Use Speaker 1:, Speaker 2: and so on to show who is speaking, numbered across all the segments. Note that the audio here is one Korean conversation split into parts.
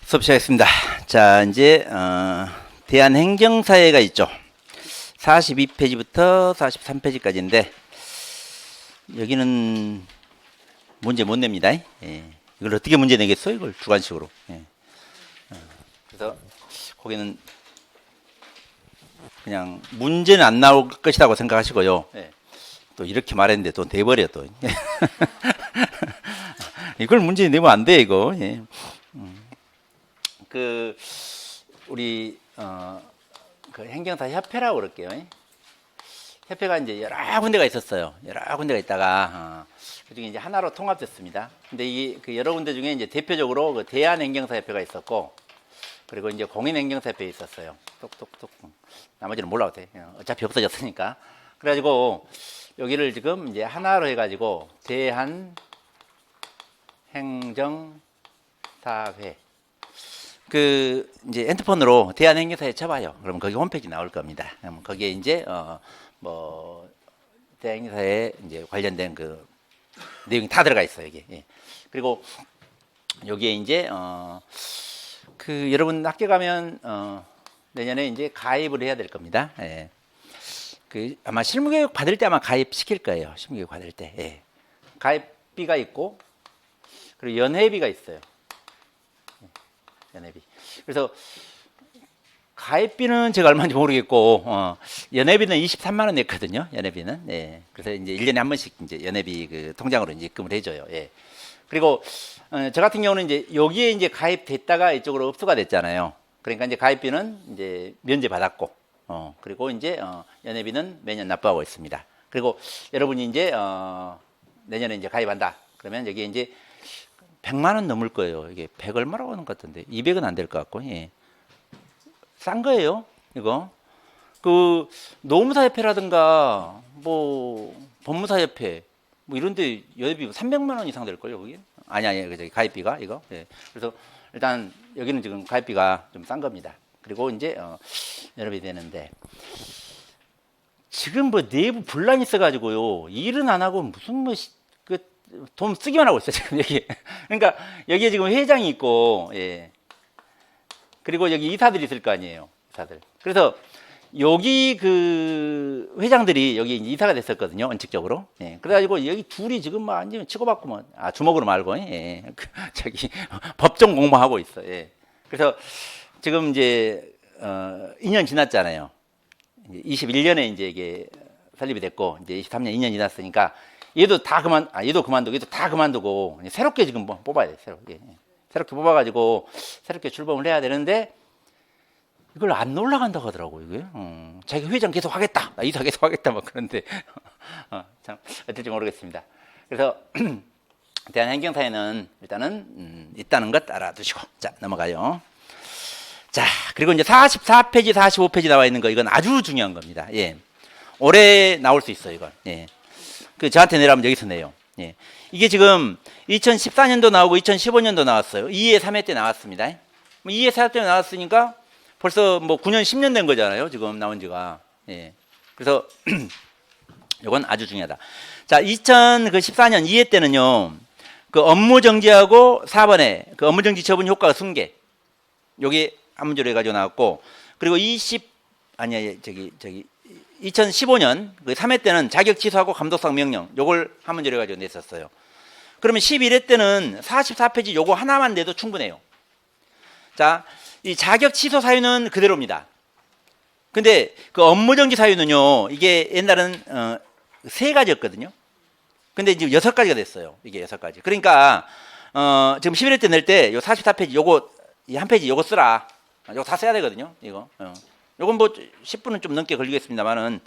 Speaker 1: 수업 시작했습니다. 자, 이제 대한행정사회가 있죠. 42페이지부터 43페이지까지인데 여기는 문제 못 냅니다. 예. 이걸 어떻게 문제 내겠어? 이걸 주관식으로. 예. 그래서 거기는 그냥 문제는 안 나올 것이라고 생각하시고요. 예. 또 이렇게 말했는데 또 내버려 또. 이걸 문제 내면 안 돼 이거. 예. 우리 그 행정사 협회라고 그럴게요. 협회가 이제 여러 군데가 있었어요. 여러 군데가 있다가 그중에 이제 하나로 통합됐습니다. 근데 이 그 여러 군데 중에 이제 대표적으로 그 대한행정사협회가 있었고, 그리고 이제 공인행정사협회 있었어요. 똑똑똑. 나머지는 몰라도 돼. 어차피 없어졌으니까. 그래가지고 여기를 지금 이제 하나로 해가지고 대한행정사회. 이제 핸드폰으로 대한행정사에 쳐봐요. 그러면 거기 홈페이지 나올 겁니다. 그럼 거기에 이제 대한행정사에 이제 관련된 그 내용이 다 들어가 있어요. 이게. 예. 그리고 여기에 이제 여러분 학교 가면 내년에 이제 가입을 해야 될 겁니다. 예. 아마 실무교육 받을 때 아마 가입 시킬 거예요. 실무교육 받을 때. 예. 가입비가 있고 그리고 연회비가 있어요. 연회비. 그래서 가입비는 제가 얼마인지 모르겠고 연회비는 23만 원 냈거든요. 연회비는. 예. 그래서 이제 1년에 한 번씩 이제 연회비 그 통장으로 이제 입금을 해줘요. 예. 그리고 저 같은 경우는 이제 여기에 이제 가입됐다가 이쪽으로 흡수가 됐잖아요. 그러니까 이제 가입비는 이제 면제 받았고 그리고 이제 연회비는 매년 납부하고 있습니다. 그리고 여러분이 이제 내년에 이제 가입한다. 그러면 여기에 이제 100만 원 넘을 거예요. 이게 100 얼마라고 하는 것 같은데 200은 안 될 것 같고. 예. 싼 거예요. 이거. 노무사협회라든가 법무사협회 이런 데 연회비 300만 원 이상 될 걸요, 거기. 아니 저기 가입비가 이거. 예. 그래서 일단 여기는 지금 가입비가 좀 싼 겁니다. 그리고 이제 연회비 되는데 지금 내부 분란이 있어 가지고요. 일은 안 하고 무슨 돈 쓰기만 하고 있어요, 지금 여기. 그러니까 여기에 지금 회장이 있고, 예. 그리고 여기 이사들이 있을 거 아니에요, 이사들. 그래서 여기 회장들이 여기 이제 이사가 됐었거든요, 원칙적으로. 예. 그래가지고 여기 둘이 지금 완전 치고받고 주먹으로 말고, 예. 법정 공부하고 있어, 예. 그래서 지금 이제 2년 지났잖아요. 21년에 이제 이게 설립이 됐고, 이제 23년 2년 지났으니까. 얘도 그만두고, 얘도 다 그만두고, 새롭게 지금 뽑아야 돼, 새롭게. 새롭게 뽑아가지고, 새롭게 출범을 해야 되는데, 이걸 안 올라간다고 하더라고, 이게. 자기 회장 계속 하겠다, 나 이사 계속 하겠다, 그런데, 참, 어떨지 모르겠습니다. 그래서, 대한행정사회는 일단은, 있다는 것 알아두시고, 자, 넘어가요. 자, 그리고 이제 44페이지, 45페이지 나와 있는 거, 이건 아주 중요한 겁니다. 예. 올해 나올 수 있어요, 이건. 예. 저한테 내라면 여기서 내요. 예. 이게 지금 2014년도 나오고 2015년도 나왔어요. 2회, 3회 때 나왔습니다. 2회, 4회 때 나왔으니까 벌써 9년, 10년 된 거잖아요. 지금 나온 지가. 예. 그래서 이건 아주 중요하다. 자, 2014년 2회 때는요. 업무 정지하고 4번에 업무 정지 처분 효과가 승계. 요게 한 문제로 해가지고 나왔고, 그리고 2015년 3회 때는 자격 취소하고 감독상 명령 요걸 한 문제로 해가지고 냈었어요. 그러면 11회 때는 44페이지 요거 하나만 내도 충분해요. 자, 이 자격 취소 사유는 그대로입니다. 근데 업무정지 사유는요, 이게 옛날은 3가지였거든요. 근데 이제 6가지가 됐어요. 이게 6가지. 그러니까 지금 11회 때 낼 때 요 44페이지 요거 이 한 페이지 요거 쓰라. 요거 다 써야 되거든요. 이거. 요건 10분은 좀 넘게 걸리겠습니다만은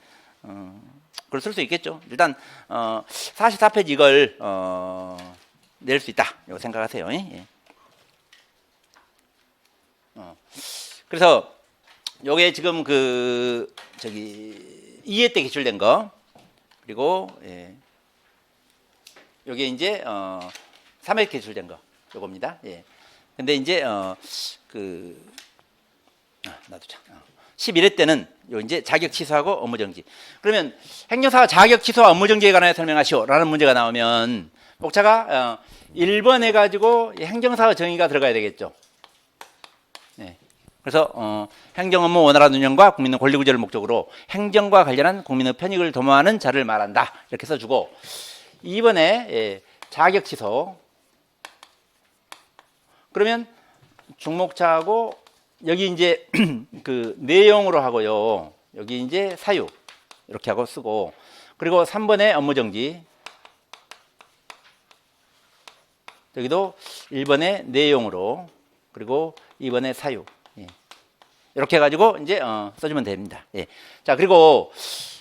Speaker 1: 그걸 쓸 수 있겠죠. 일단 44페이지 이걸 낼 수 있다. 이거 생각하세요. 예. 그래서 요게 지금 2회 때 기출된 거, 그리고 예. 요게 이제 3회 때 기출된 거 요겁니다. 예. 근데 이제 놔두자. 11회 때는 이제 자격 취소하고 업무 정지. 그러면 행정사가 자격 취소와 업무 정지에 관하여 설명하시오라는 문제가 나오면 목차가 1번 해가지고 행정사의 정의가 들어가야 되겠죠. 예. 그래서 행정 업무 원활한 운영과 국민의 권리 구제를 목적으로 행정과 관련한 국민의 편익을 도모하는 자를 말한다. 이렇게 써주고 2번에 예, 자격 취소. 그러면 중목차하고 여기 이제 그 내용으로 하고요. 여기 이제 사유 이렇게 하고 쓰고 그리고 3번에 업무 정지. 여기도 1번에 내용으로 그리고 2번에 사유. 예. 이렇게 해가지고 이제 써주면 됩니다. 예. 자 그리고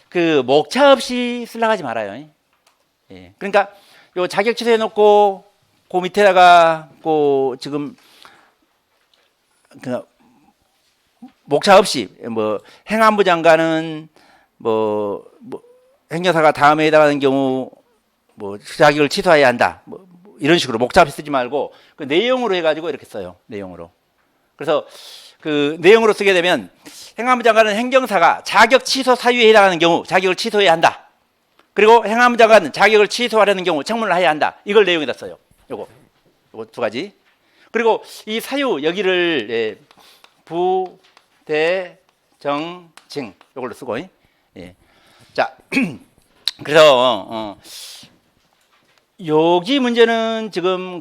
Speaker 1: 그 목차 없이 쓰려고 하지 말아요. 예. 그러니까 요 자격 취소해 놓고 그 밑에다가 그 지금 그 목차 없이 뭐 행안부 장관은 뭐 행정사가 다음에 해당하는 경우 뭐 자격을 취소해야 한다. 뭐 이런 식으로 목차 없이 쓰지 말고 그 내용으로 해가지고 이렇게 써요. 내용으로. 그래서 그 내용으로 쓰게 되면 행안부 장관은 행정사가 자격 취소 사유에 해당하는 경우 자격을 취소해야 한다. 그리고 행안부 장관은 자격을 취소하려는 경우 청문을 해야 한다. 이걸 내용에다 써요. 요거 두 가지. 그리고 이 사유 여기를 예, 부, 대, 정, 징 요걸로 쓰고 예. 자 그래서 여기 문제는 지금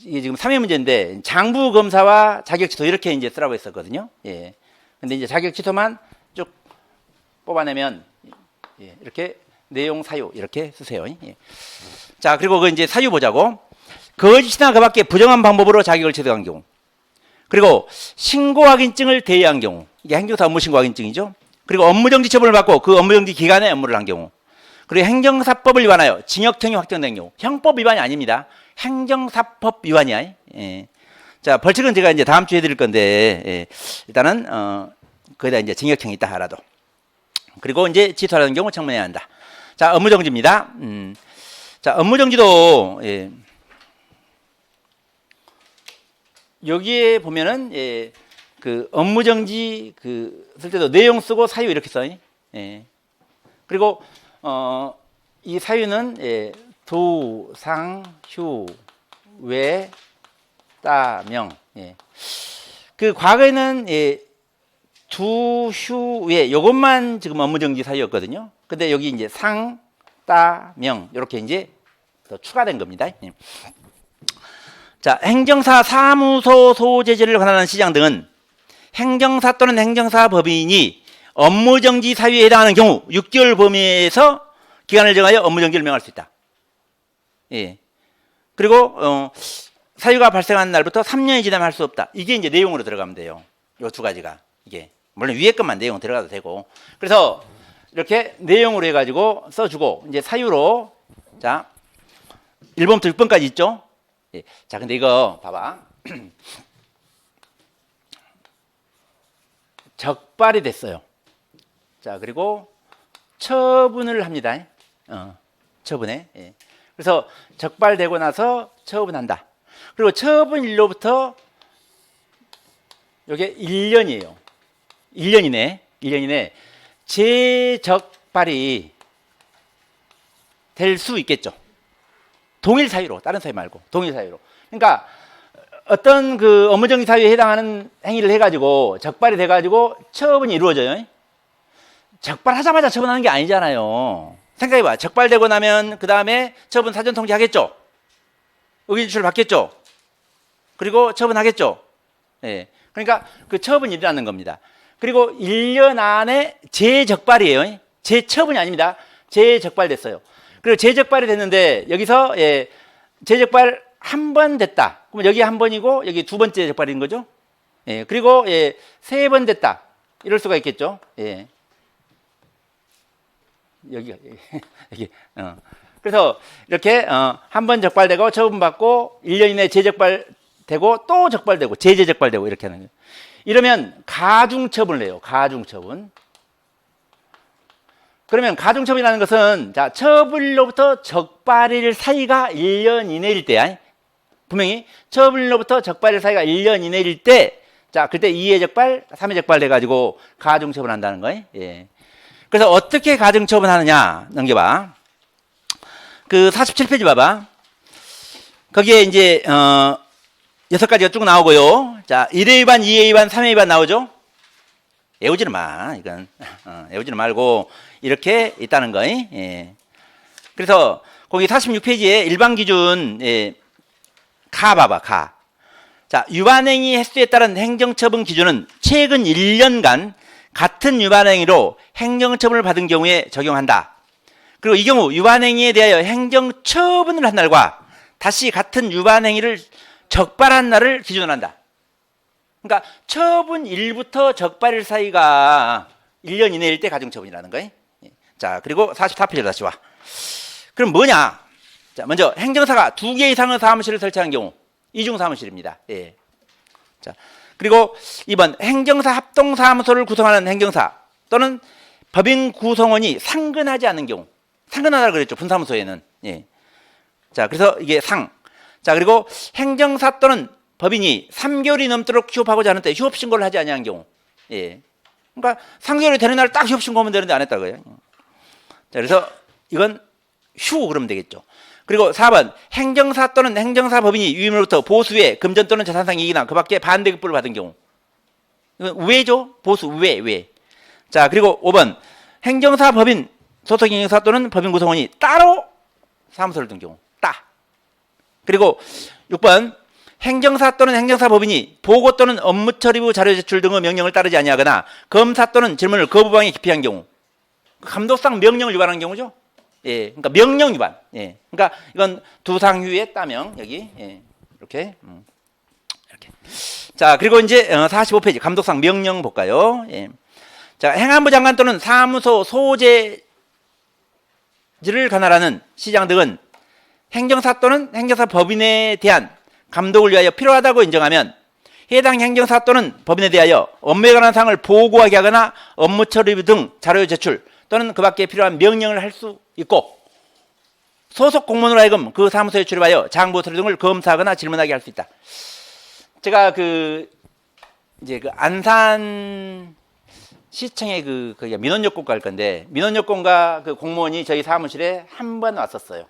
Speaker 1: 이게 지금 3회 문제인데 장부 검사와 자격 취소 이렇게 이제 쓰라고 했었거든요. 예. 근데 이제 자격 취소만 쭉 뽑아내면 예, 이렇게 내용 사유 이렇게 쓰세요. 예. 자 그리고 그 이제 사유 보자고. 거짓이나 그밖에 부정한 방법으로 자격을 취소한 경우. 그리고 신고 확인증을 대여한 경우. 이게 행정사 업무 신고 확인증이죠. 그리고 업무정지 처분을 받고 그 업무정지 기간에 업무를 한 경우. 그리고 행정사법을 위반하여 징역형이 확정된 경우. 형법 위반이 아닙니다. 행정사법 위반이야. 예. 자, 벌칙은 제가 이제 다음 주에 드릴 건데, 예. 일단은, 거기다 이제 징역형이 있다 하라도. 그리고 이제 취소하는 경우 청문해야 한다. 자, 업무정지입니다. 자, 업무정지도, 예. 여기에 보면은, 예. 그 업무정지 쓸 때도 내용 쓰고 사유 이렇게 써요. 예. 그리고, 이 사유는, 예. 두, 상, 휴, 외, 따, 명. 예. 그 과거에는 예, 두, 휴, 외 요것만 지금 업무정지 사유였거든요. 근데 여기 이제 상, 따, 명 이렇게 이제 더 추가된 겁니다. 예. 자, 행정사 사무소 소재지를 관할하는 시장 등은 행정사 또는 행정사 법인이 업무정지 사유에 해당하는 경우 6개월 범위에서 기간을 정하여 업무정지를 명할 수 있다. 예. 그리고 사유가 발생한 날부터 3년이 지나면 할 수 없다. 이게 이제 내용으로 들어가면 돼요. 요 두 가지가 이게 물론 위에 것만 내용 들어가도 되고. 그래서 이렇게 내용으로 해가지고 써주고 이제 사유로 자 1번부터 6번까지 있죠. 예. 자 근데 이거 봐봐. 적발이 됐어요. 자 그리고 처분을 합니다. 처분해. 예. 그래서 적발되고 나서 처분한다. 그리고 처분일로부터 이게 1년이에요. 1년 이내 재적발이 될 수 있겠죠. 동일 사유로, 다른 사유 말고 동일 사유로. 그러니까 어떤 그 업무정지 사유에 해당하는 행위를 해가지고 적발이 돼가지고 처분이 이루어져요. 적발하자마자 처분하는 게 아니잖아요. 생각해봐. 적발되고 나면 그 다음에 처분 사전 통지하겠죠. 의견 제출 받겠죠. 그리고 처분하겠죠. 예. 그러니까 그 처분이 일어나는 겁니다. 그리고 1년 안에 재적발이에요. 재처분이 아닙니다. 재적발됐어요. 그리고 재적발이 됐는데 여기서 예, 재적발 한 번 됐다. 그럼 여기 한 번이고 여기 두 번째 적발인 거죠. 예. 그리고 예, 세 번 됐다. 이럴 수가 있겠죠. 예. 여기가 여기 그래서 이렇게 한 번 적발되고 처분받고 1년 이내 재적발되고 또 적발되고 재적발되고 이렇게 하는 거예요. 이러면 가중처분을 해요. 가중처분. 그러면 가중처분이라는 것은 자 처분일로부터 적발일 사이가 1년 이내일 때 분명히 처분일로부터 적발일 사이가 1년 이내일 때 자 그때 2회 적발, 3회 적발 돼가지고 가중처분한다는 거예요. 예. 그래서 어떻게 가중처분하느냐 넘겨봐. 그 47페이지 봐봐. 거기에 이제 6가지가 쭉 나오고요. 자, 1회 위반, 2회 위반, 3회 위반 나오죠? 외우지는 마. 이건. 외우지는 말고, 이렇게 있다는 거. 예. 그래서, 거기 46페이지에 일반 기준, 예, 가 봐봐, 가. 자, 위반행위 횟수에 따른 행정처분 기준은 최근 1년간 같은 위반행위로 행정처분을 받은 경우에 적용한다. 그리고 이 경우 위반행위에 대하여 행정처분을 한 날과 다시 같은 위반행위를 적발한 날을 기준으로 한다. 그러니까 처분일부터 적발일 사이가 1년 이내일 때 가중처분이라는 거예요. 자, 그리고 44페이지로 다시 와. 그럼 뭐냐? 자, 먼저 행정사가 2개 이상의 사무실을 설치한 경우 이중사무실입니다. 예. 자, 그리고 2번 행정사 합동사무소를 구성하는 행정사 또는 법인 구성원이 상근하지 않는 경우. 상근하다고 그랬죠. 분사무소에는. 예. 자, 그래서 이게 상. 자, 그리고 행정사 또는 법인이 3개월이 넘도록 휴업하고자 하는 때 휴업신고를 하지 아니한 경우. 예. 그러니까 3개월이 되는 날 딱 휴업신고하면 되는데 안 했다고요. 자, 그래서 이건 휴 그러면 되겠죠. 그리고 4번 행정사 또는 행정사 법인이 유임으로부터 보수의 금전 또는 자산상 이익이나 그 밖에 반대급부를 받은 경우. 이건 우회죠. 보수 우회. 자, 그리고 5번 행정사 법인 소속 행정사 또는 법인 구성원이 따로 사무소를 둔 경우. 그리고 6번 행정사 또는 행정사 법인이 보고 또는 업무 처리부 자료 제출 등의 명령을 따르지 아니하거나 검사 또는 질문을 거부방해 기피한 경우. 감독상 명령을 위반한 경우죠. 예, 그러니까 명령 위반. 예, 그러니까 이건 두상휴의 따명 여기 예, 이렇게. 자, 그리고 이제 45페이지 감독상 명령 볼까요? 예. 자, 행안부 장관 또는 사무소 소재지를 관할하는 시장 등은 행정사 또는 행정사 법인에 대한 감독을 위하여 필요하다고 인정하면 해당 행정사 또는 법인에 대하여 업무에 관한 사항을 보고하게 하거나 업무 처리 등 자료 제출 또는 그 밖에 필요한 명령을 할 수 있고 소속 공무원으로 하여금 그 사무소에 출입하여 장부 서류 등을 검사하거나 질문하게 할 수 있다. 제가 이제 안산 시청에 거기가 민원여건과 할 건데 민원여건과 그 공무원이 저희 사무실에 한 번 왔었어요.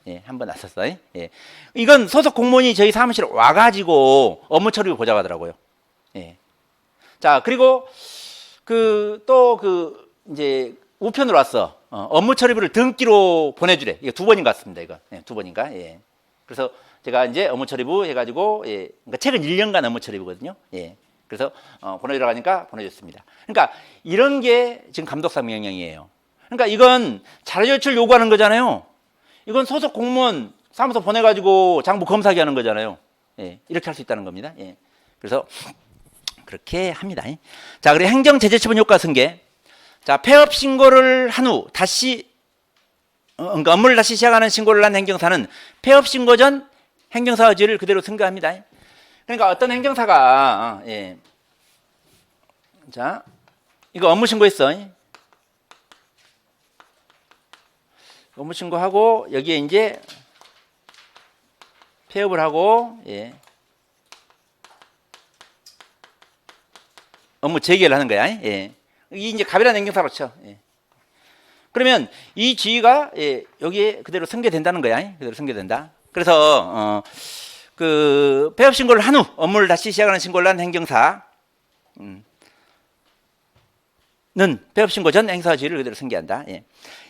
Speaker 1: 예, 한 번 왔었어요. 예. 이건 소속 공무원이 저희 사무실에 와가지고 업무 처리를 보자고 하더라고요. 예. 자, 그리고 이제 우편으로 왔어. 업무 처리부를 등기로 보내주래. 이거 2번인 것 같습니다. 이거. 예, 2번인가? 예. 그래서 제가 이제 업무 처리부 해가지고, 예. 그러니까 최근 1년간 업무 처리부거든요. 예. 그래서, 보내주라고 하니까 보내줬습니다. 그러니까 이런 게 지금 감독상 명령이에요. 그러니까 이건 자료 제출 요구하는 거잖아요. 이건 소속 공무원 사무소 보내가지고 장부 검사하게 하는 거잖아요. 예, 이렇게 할 수 있다는 겁니다. 예, 그래서 그렇게 합니다. 자, 그리고 행정제재처분 효과 승계. 자, 폐업 신고를 한 후 다시 그러니까 업무를 다시 시작하는 신고를 한 행정사는 폐업 신고 전 행정사 의지를 그대로 승계합니다. 그러니까 어떤 행정사가 예, 자, 이거 업무 신고했어. 업무 신고하고 여기에 이제 폐업을 하고 예. 업무 재개를 하는 거야. 예. 이 이제 갑이라는 행정사로 쳐. 예. 그러면 이 지위가 예, 여기에 그대로 승계된다는 거야. 그대로 승계된다. 그래서 그 폐업 신고를 한 후 업무를 다시 시작하는 신고를 한 행정사 는 폐업 신고 전 행사 지위를 그대로 승계한다. 예.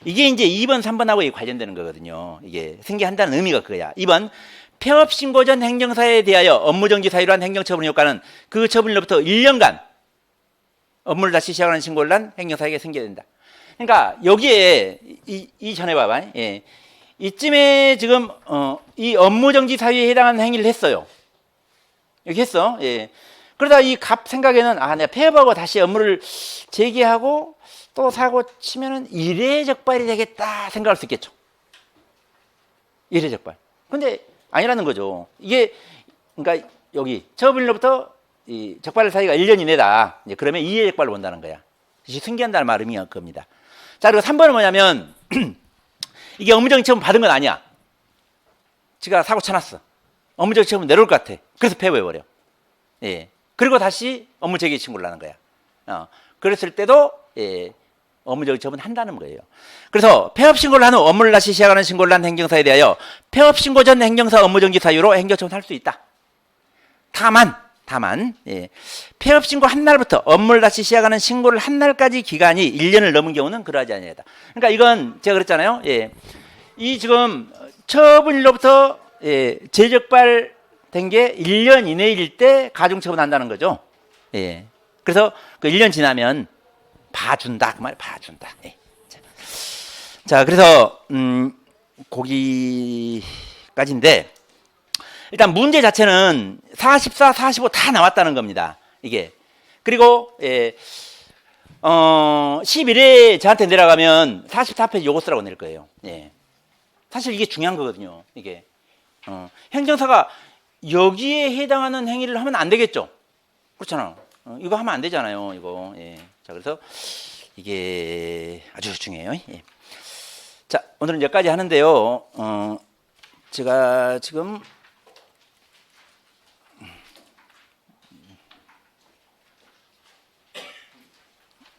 Speaker 1: 이게 이제 2번, 3번하고 관련되는 거거든요. 이게 승계한다는 의미가 그거야. 2번 폐업 신고 전 행정사에 대하여 업무 정지 사유로 한 행정처분 효과는 그 처분일로부터 1년간 업무를 다시 시작하는 신고를 한 행정사에게 승계된다. 그러니까 여기에 이 전에 봐봐. 예. 이쯤에 지금 이 업무 정지 사유에 해당하는 행위를 했어요. 여기 했어. 예. 그러다 이 갑 생각에는 내가 폐업하고 다시 업무를 재개하고 또 사고 치면은 이례적발이 되겠다 생각할 수 있겠죠. 이례적발. 근데 아니라는 거죠. 이게 그러니까 여기 처분일로부터 이 적발 사이가 1년 이내다. 이제 그러면 이례적발로 본다는 거야. 승계한다는 말 의미가 그겁니다. 자, 그리고 3번은 뭐냐면 이게 업무정지 처분 받은 건 아니야. 지가 사고 쳐놨어. 업무정지 처분 내려올 것 같아. 그래서 폐업해버려. 예. 그리고 다시 업무 재개 신고를 하는 거야. 그랬을 때도 예, 업무정지 처분 한다는 거예요. 그래서 폐업 신고를 한 후 업무를 다시 시작하는 신고를 한 행정사에 대하여 폐업 신고 전 행정사 업무정지 사유로 행정처분 할 수 있다. 다만, 예. 폐업 신고 한 날부터 업무를 다시 시작하는 신고를 한 날까지 기간이 1년을 넘은 경우는 그러하지 아니하다. 그러니까 이건 제가 그랬잖아요. 예. 이 지금 처분일로부터 예, 재적발된 게 1년 이내일 때 가중처분한다는 거죠. 예. 그래서 그 1년 지나면 봐준다. 그 말 봐준다. 예. 자, 그래서 거기까지인데 일단 문제 자체는 44, 45 다 나왔다는 겁니다. 이게. 그리고 예, 11회 저한테 내려가면 44페이지 요거 쓰라고 낼 거예요. 예. 사실 이게 중요한 거거든요. 이게. 행정사가 여기에 해당하는 행위를 하면 안 되겠죠. 그렇잖아. 이거 하면 안 되잖아요. 이거. 예. 자, 그래서 이게 아주 중요해요. 예. 자, 오늘은 여기까지 하는데요. 제가 지금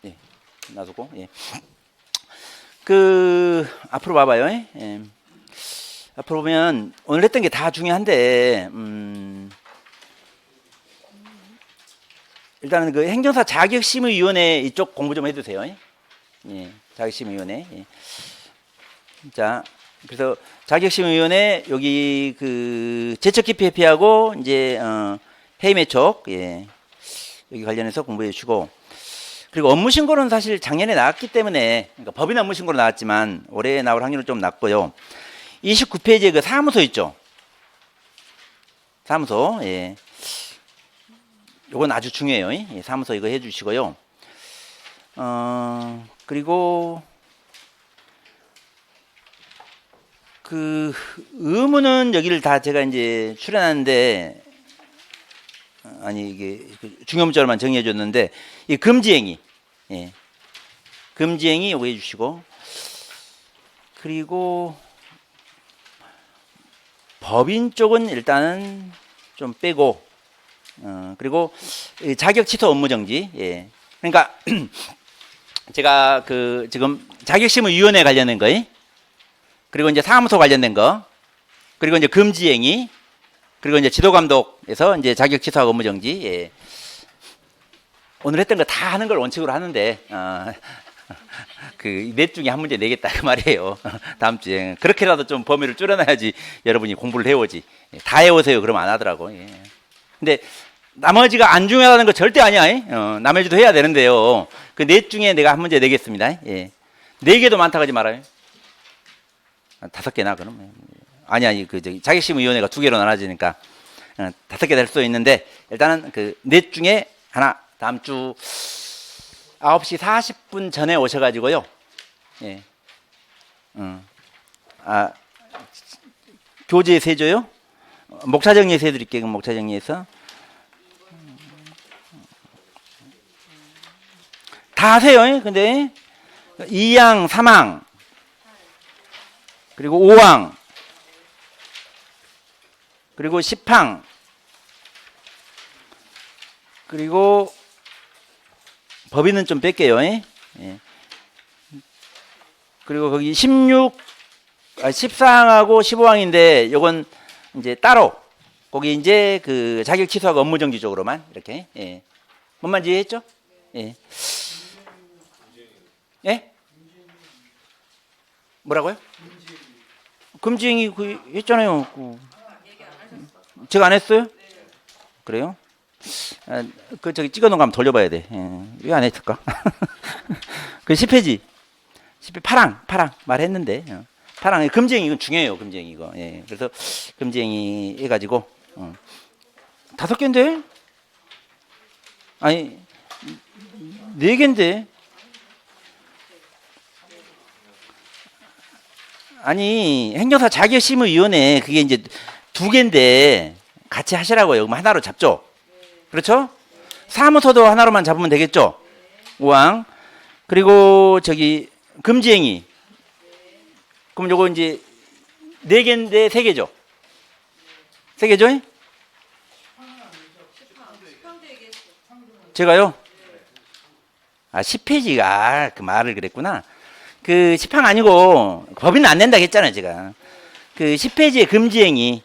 Speaker 1: 예, 놔두고 예. 그 앞으로 봐봐요. 예. 앞으로 보면 오늘 했던 게 다 중요한데 일단은 그 행정사 자격심의위원회 이쪽 공부 좀 해두세요. 예, 자격심의위원회. 예. 자, 그래서 자격심의위원회 여기 그 제척기피 회피하고 이제 해임의촉 예, 여기 관련해서 공부해 주시고 그리고 업무신고는 사실 작년에 나왔기 때문에 그러니까 법인 업무신고로 나왔지만 올해 나올 확률은 좀 낮고요. 29페이지에 그 사무소 있죠. 사무소 예. 요건 아주 중요해요. 예, 사무소 이거 해주시고요. 그리고 그 의무는 여기를 다 제가 이제 출연하는데 아니 이게 중요 문자로만 정리해 줬는데 이 금지행위 예. 금지행위 요거 해주시고 그리고 법인 쪽은 일단은 좀 빼고 그리고 자격 취소 업무 정지 예. 그러니까 제가 그 지금 자격심의위원회 관련된 거 그리고 이제 사무소 관련된 거 그리고 이제 금지행위 그리고 이제 지도감독에서 이제 자격 취소하고 업무 정지 예. 오늘 했던 거 다 하는 걸 원칙으로 하는데 그 넷 중에 한 문제 내겠다 그 말이에요. 다음 주에 그렇게라도 좀 범위를 줄여놔야지 여러분이 공부를 해오지. 다 해오세요 그러면 안 하더라고. 예. 근데 나머지가 안 중요하다는 거 절대 아니야. 나머지도 해야 되는데요. 그 넷 중에 내가 한 문제 내겠습니다. 예. 4개도 많다고 하지 말아요. 5개나 그러면 아니 그 저기 자격심의위원회가 2개로 나눠지니까 5개 될 수도 있는데 일단은 그 넷 중에 하나 다음 주 9시 40분 전에 오셔가지고요. 예. 교재 세조요? 목차 정리해서 해드릴게요. 목차 정리해서. 다 하세요. 근데 2항, 3항, 그리고 5항, 그리고 10항, 그리고 법인은 좀 뺄게요. 예. 그리고 거기 14항하고 15항인데 요건 이제 따로 거기 이제 그 자격 취소하고 업무 정지 쪽으로만 이렇게 예. 뭔만 이해했죠? 예. 예? 뭐라고요? 금지행위 그 했잖아요. 제가 안 했어요? 그래요? 그 저기 찍어놓은 거 한번 돌려봐야 돼. 왜 안 했을까? 그 10페이지 10페이지 파랑 말했는데 파랑 금지행위 이건 중요해요. 금지행위 이거. 예. 그래서 금지행위 해가지고 5개인데 아니 4개인데 아니 행정사 자격심의위원회 그게 이제 2개인데 같이 하시라고요. 그럼 하나로 잡죠. 그렇죠? 사무소도 하나로만 잡으면 되겠죠. 5항 그리고 저기 금지행위 그럼 요거 이제 4개인데 3개죠. 3개죠? 제가요? 10페이지가 그 말을 그랬구나. 그 10항 아니고 법인은 안 낸다고 했잖아요. 제가 그 10페이지에 금지행위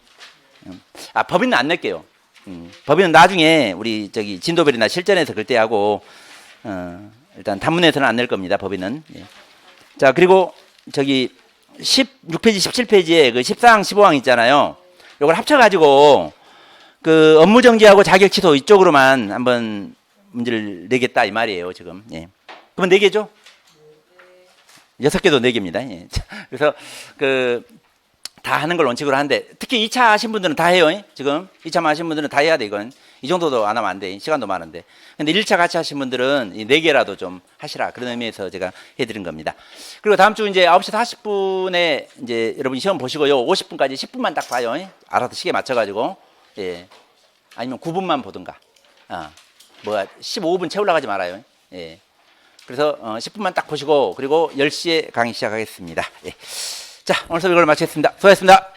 Speaker 1: 법인은 안 낼게요. 법인은 나중에 우리 저기 진도별이나 실전에서 그때하고 일단 단문에서는 안 낼 겁니다. 법인은. 예. 자, 그리고 저기 16페이지, 17페이지에 그 14항, 15항 있잖아요. 요걸 합쳐가지고 그 업무 정지하고 자격 취소 이쪽으로만 한번 문제를 내겠다 이 말이에요, 지금. 예. 그러면 4개죠? 6개도 4개입니다. 예. 그래서 그 다 하는 걸 원칙으로 하는데 특히 2차 하신 분들은 다 해요. 지금 2차 하신 분들은 다 해야 돼. 이건 이 정도도 안 하면 안 돼. 시간도 많은데. 근데 1차 같이 하신 분들은 이 4개라도 좀 하시라. 그런 의미에서 제가 해드린 겁니다. 그리고 다음 주 이제 9시 40분에 이제 여러분 시험 보시고요. 50분까지 10분만 딱 봐요. 알아서 시계 맞춰가지고. 예. 아니면 9분만 보든가. 뭐야 15분 채우려고 하지 말아요. 예. 그래서 10분만 딱 보시고 그리고 10시에 강의 시작하겠습니다. 예. 자, 오늘 수업 이걸 마치겠습니다. 수고하셨습니다.